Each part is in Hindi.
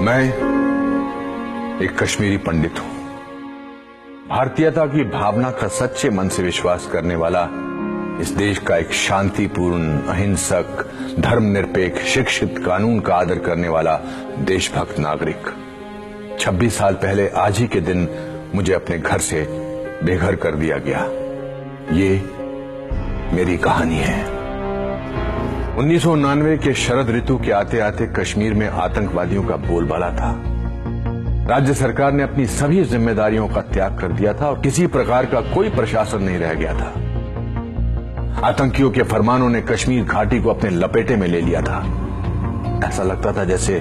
मैं एक कश्मीरी पंडित हूं। भारतीयता की भावना का सच्चे मन से विश्वास करने वाला इस देश का एक शांतिपूर्ण, अहिंसक, धर्मनिरपेक्ष, शिक्षित, कानून का आदर करने वाला देशभक्त नागरिक। 26 साल पहले आज ही के दिन मुझे अपने घर से बेघर कर दिया गया। ये मेरी कहानी है। 1999 के शरद ऋतु के आते आते कश्मीर में आतंकवादियों का बोलबाला था। राज्य सरकार ने अपनी सभी जिम्मेदारियों का त्याग कर दिया था और किसी प्रकार का कोई प्रशासन नहीं रह गया था। आतंकियों के फरमानों ने कश्मीर घाटी को अपने लपेटे में ले लिया था। ऐसा लगता था जैसे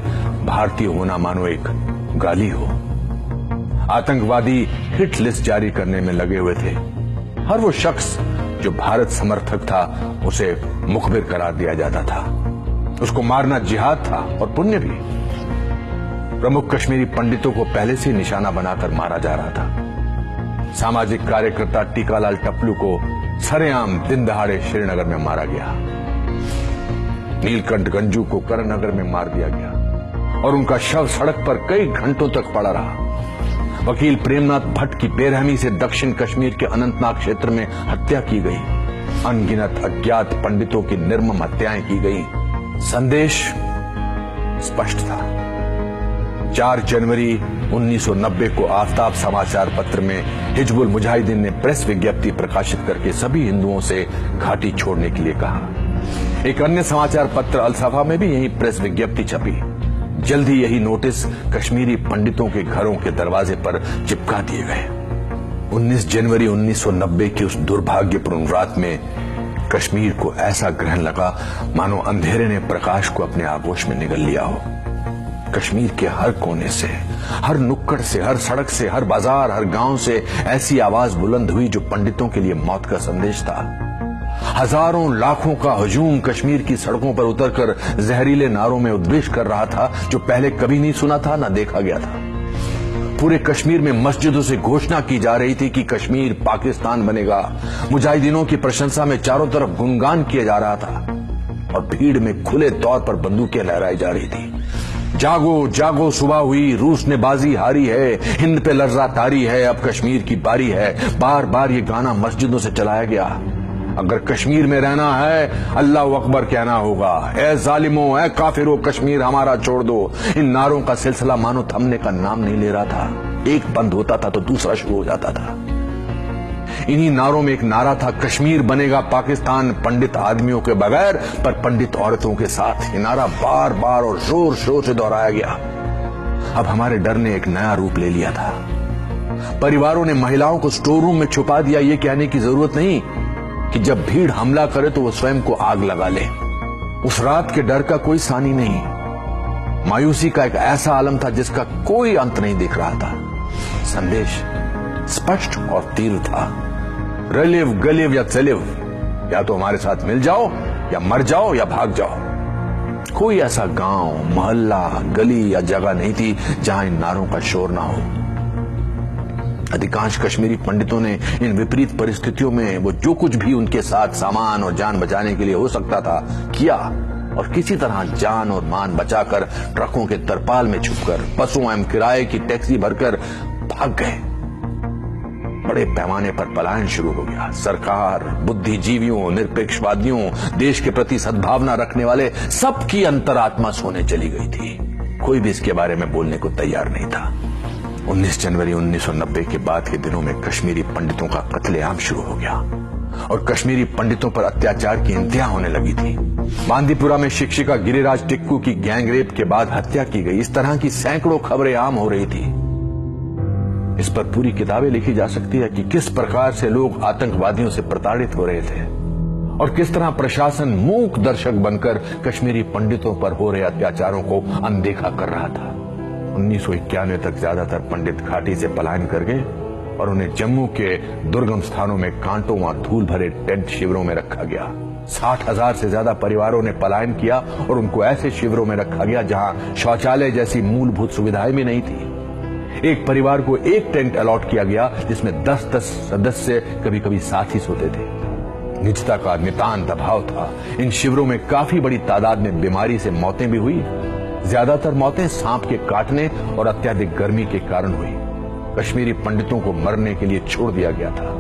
भारतीय होना मानो एक गाली हो। आतंकवादी हिट लिस्ट जारी करने में लगे हुए थे। हर वो शख्स जो भारत समर्थक था उसे मुखबिर करार दिया जाता था। उसको मारना जिहाद था और पुण्य भी। प्रमुख कश्मीरी पंडितों को पहले से निशाना बनाकर मारा जा रहा था। सामाजिक कार्यकर्ता टीकालाल टपलू को सरेआम दिन दहाड़े श्रीनगर में मारा गया। नीलकंठ गंजू को करणनगर में मार दिया गया और उनका शव सड़क पर कई घंटों तक पड़ा रहा। वकील प्रेमनाथ भट्ट की बेरहमी से दक्षिण कश्मीर के अनंतनाग क्षेत्र में हत्या की गई। अनगिनत अज्ञात पंडितों की निर्मम हत्याएं की गई। संदेश स्पष्ट था। 4 जनवरी 1990 को आफताब समाचार पत्र में हिजबुल मुजाहिदीन ने प्रेस विज्ञप्ति प्रकाशित करके सभी हिंदुओं से घाटी छोड़ने के लिए कहा। एक अन्य समाचार पत्र अल-सफा में भी यही प्रेस विज्ञप्ति छपी। जल्द ही यही नोटिस कश्मीरी पंडितों के घरों के दरवाजे पर चिपका दिए गए। 19 जनवरी 1990 की उस दुर्भाग्यपूर्ण रात में कश्मीर को ऐसा ग्रहण लगा मानो अंधेरे ने प्रकाश को अपने आगोश में निगल लिया हो। कश्मीर के हर कोने से, हर नुक्कड़ से, हर सड़क से, हर बाजार, हर गांव से ऐसी आवाज बुलंद हुई जो पंडितों के लिए मौत का संदेश था। हजारों लाखों का हजूम कश्मीर की सड़कों पर उतरकर जहरीले नारों में उद्वेष कर रहा था जो पहले कभी नहीं सुना था, ना देखा गया था। पूरे कश्मीर में मस्जिदों से घोषणा की जा रही थी कि कश्मीर पाकिस्तान बनेगा। मुजाहिदीनों की प्रशंसा में चारों तरफ गुणगान किया जा रहा था और भीड़ में खुले तौर पर बंदूकें लहराई जा रही थी। जागो जागो सुबह हुई, रूस ने बाजी हारी है, हिंद पे लर्जा तारी है, अब कश्मीर की बारी है। बार बार ये गाना मस्जिदों से चलाया गया। अगर कश्मीर में रहना है अल्लाह अकबर कहना होगा। ए जालिमों, ए काफिरों, कश्मीर हमारा छोड़ दो। इन नारों का सिलसिला मानो थमने का नाम नहीं ले रहा था। एक बंद होता था तो दूसरा शुरू हो जाता था। इन्हीं नारों में एक नारा था, कश्मीर बनेगा पाकिस्तान, पंडित आदमियों के बगैर पर पंडित औरतों के साथ। ये नारा बार बार और जोर शोर से दोहराया गया। अब हमारे डर ने एक नया रूप ले लिया था। परिवारों ने महिलाओं को स्टोर रूम में छुपा दिया। ये कहने की जरूरत नहीं कि जब भीड़ हमला करे तो वो स्वयं को आग लगा ले। उस रात के डर का कोई सानी नहीं। मायूसी का एक ऐसा आलम था जिसका कोई अंत नहीं दिख रहा था। संदेश स्पष्ट और तीव्र था, रलिव गलिव या चलिव, या तो हमारे साथ मिल जाओ या मर जाओ या भाग जाओ। कोई ऐसा गांव, मोहल्ला, गली या जगह नहीं थी जहां इन नारों का शोर ना हो। अधिकांश कश्मीरी पंडितों ने इन विपरीत परिस्थितियों में वो जो कुछ भी उनके साथ सामान और जान बचाने के लिए हो सकता था किया और किसी तरह जान और मान बचाकर ट्रकों के तरपाल में छुपकर बसों एवं किराए की टैक्सी भरकर भाग गए। बड़े पैमाने पर पलायन शुरू हो गया। सरकार, बुद्धिजीवियों, निरपेक्षवादियों, देश के प्रति सद्भावना रखने वाले सबकी अंतरात्मा सोने चली गई थी। कोई भी इसके बारे में बोलने को तैयार नहीं था। 19 जनवरी 1990 के बाद के दिनों में कश्मीरी पंडितों का कत्लेआम शुरू हो गया और कश्मीरी पंडितों पर अत्याचार की इंतहा होने लगी थी। बांदीपुरा में शिक्षिका गिरिराज टिक्कू की गैंगरेप के बाद हत्या की गई। इस तरह की सैकड़ों खबरें आम हो रही थी। इस पर पूरी किताबें लिखी जा सकती है कि किस प्रकार से लोग आतंकवादियों से प्रताड़ित हो रहे थे और किस तरह प्रशासन मूक दर्शक बनकर कश्मीरी पंडितों पर हो रहे अत्याचारों को अनदेखा कर रहा था। 1991 तक ज्यादातर पंडित घाटी से पलायन कर गए और उन्हें जम्मू के दुर्गम स्थानों में कांटों व धूल भरे टेंट शिविरों में रखा गया। 60,000 से ज्यादा परिवारों ने पलायन किया और उनको ऐसे शिविरों में रखा गया जहां शौचालय जैसी मूलभूत सुविधाएं भी नहीं थी। एक परिवार को एक टेंट अलॉट किया गया जिसमें 10-10 सदस्य कभी कभी साथ ही सोते थे। निजता का नितांत अभाव था। इन शिविरों में काफी बड़ी तादाद में बीमारी से मौतें भी हुई। ज्यादातर मौतें सांप के काटने और अत्यधिक गर्मी के कारण हुई। कश्मीरी पंडितों को मरने के लिए छोड़ दिया गया था।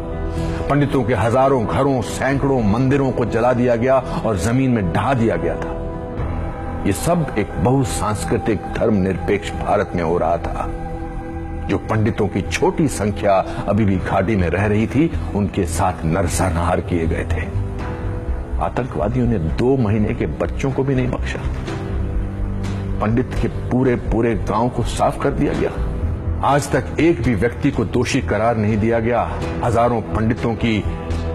पंडितों के हजारों घरों, सैकड़ों मंदिरों को जला दिया गया और जमीन में ढा दिया गया था। ये सब एक बहुसांस्कृतिक धर्मनिरपेक्ष भारत में हो रहा था। जो पंडितों की छोटी संख्या अभी भी घाटी में रह रही थी, उनके साथ नरसंहार किए गए थे। आतंकवादियों ने 2 महीने के बच्चों को भी नहीं बख्शा। पंडित के पूरे गांव को साफ कर दिया गया। आज तक एक भी व्यक्ति को दोषी करार नहीं दिया गया। हजारों पंडितों की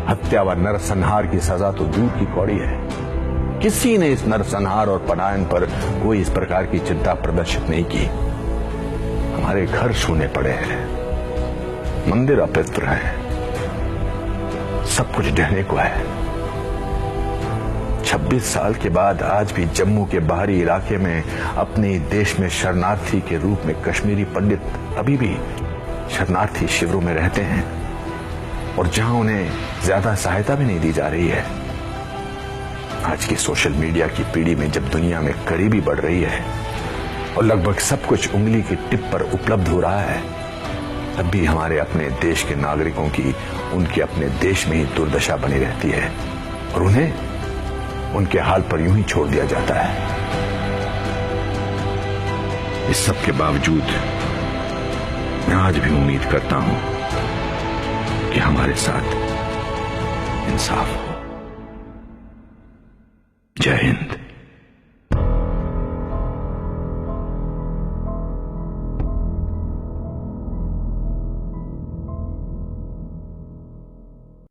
हत्या व नरसंहार की सजा तो दूर की कौड़ी है। किसी ने इस नरसंहार और पलायन पर कोई इस प्रकार की चिंता प्रदर्शित नहीं की। हमारे घर सूने पड़े हैं, मंदिर अपवित्र है, सब कुछ ढहने को है। 26 साल के बाद आज भी जम्मू के बाहरी इलाके में अपने देश में शरणार्थी के रूप में कश्मीरी पंडित अभी भी शरणार्थी शिविरों में रहते हैं, और जहां उन्हें ज्यादा सहायता भी नहीं दी जा रही है। आज की सोशल मीडिया की पीढ़ी में जब दुनिया में करीबी बढ़ रही है और लगभग सब कुछ उंगली की टिप पर उपलब्ध हो रहा है, तब भी हमारे अपने देश के नागरिकों की उनके अपने देश में ही दुर्दशा बनी रहती है और उन्हें उनके हाल पर यूं ही छोड़ दिया जाता है। इस सब के बावजूद मैं आज भी उम्मीद करता हूं कि हमारे साथ इंसाफ हो। जय हिंद।